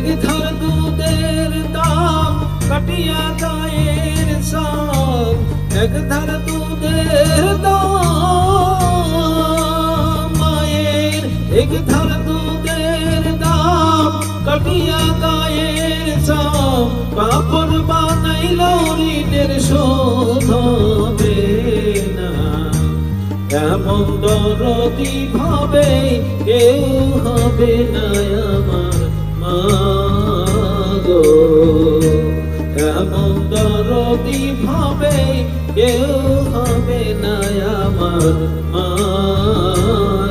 এক ধার দুধের দাম কাটিয়া গায়ের সাম, এক ধার দুধের দাম মায়ের, এক ধার দুধের দাম কাটিয়া গায়ের সাম, কাপড় বানাইল ঋণের শোধ হবে না। এমন দরদি ভাবে কেউ হবে না আমার মা গো, এমন দরদি ভাবে কেউ হবে না আমার মা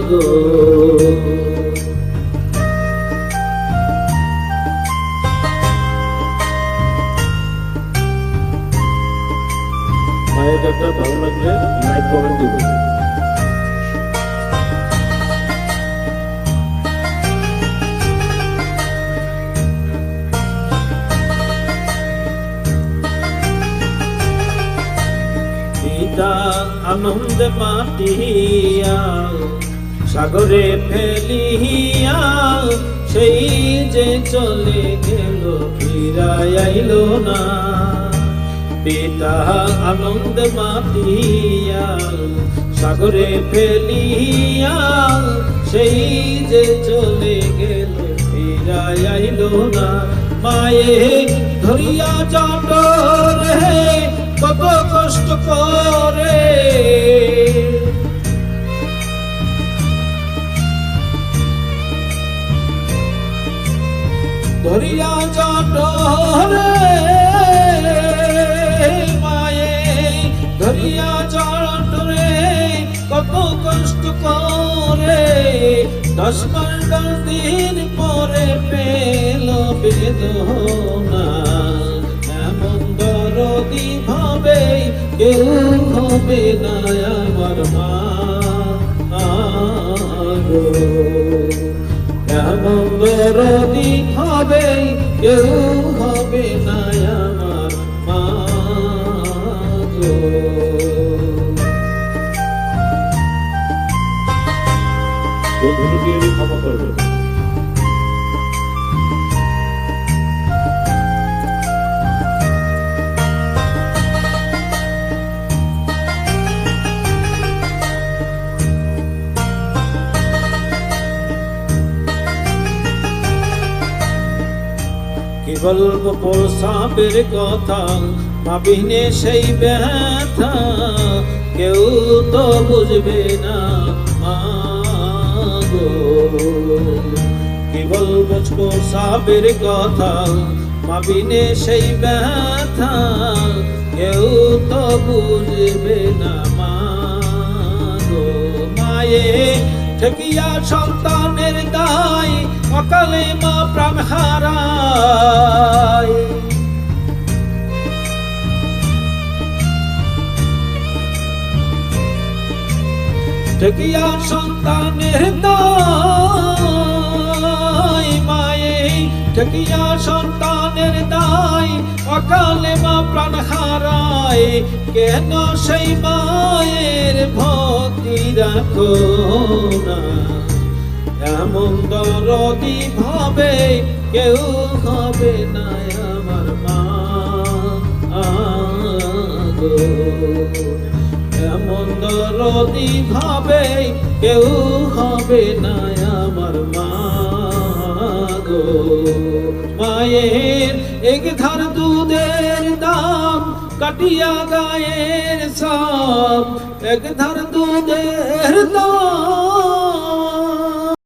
গো। মায়ের গানটা ভালো লাগলে লাইক কমেন্ট দিবেন। পিতা আনন্দে মাতিয়া সাগরে ফেলিয়া, সেই যে চলে গেল ফিরায় আইল না। পিতা আনন্দে মাতিয়া সাগরে ফেলিয়া, সেই যে চলে গেল ফিরায় আইল না। মায়ে ধরিয়া জটরে কত কষ্ট করে, ধরিয়া জটরে মায়ে, ধরিয়া জটরে কত কষ্ট করে, 10-12 দিন পরে পেল বেদনা। এমন দরদি ভাবে কেউ হবে না আমার মা গো, এমন দরদি ভাবে কেউ হবে না আমার মা গো। বন্ধুকে ক্ষমা করবে। কি বলবো প্রসাবের কথা, ভাবিনে সেই ব্যথা, কেউ তো বুঝবে না মা গো। কি বলবো প্রসাবের কথা, ভাবিনে সেই ব্যথা, কেউ তো বুঝবে না মা গো। মায়ে ঠেকিয়া সন্তানের দায়, অকালে মা প্রাণ হারায়। ঠেকিয়া সন্তানের দায় মায়ে, ঠেকিয়া সন্তানের দায়, অকালে মা প্রাণ হারায়। কেন সেই মায়ের ভক্তি রাখো না, এমন দরদি ভাবে কেউ হবে না আমার মা গো, এমন দরদি ভাবে কেউ হবে না আমার মা গো। মায়ের এক ধার দুধের দাম কাটিয়া গায়ের সাম, এক ধার দুধের দাম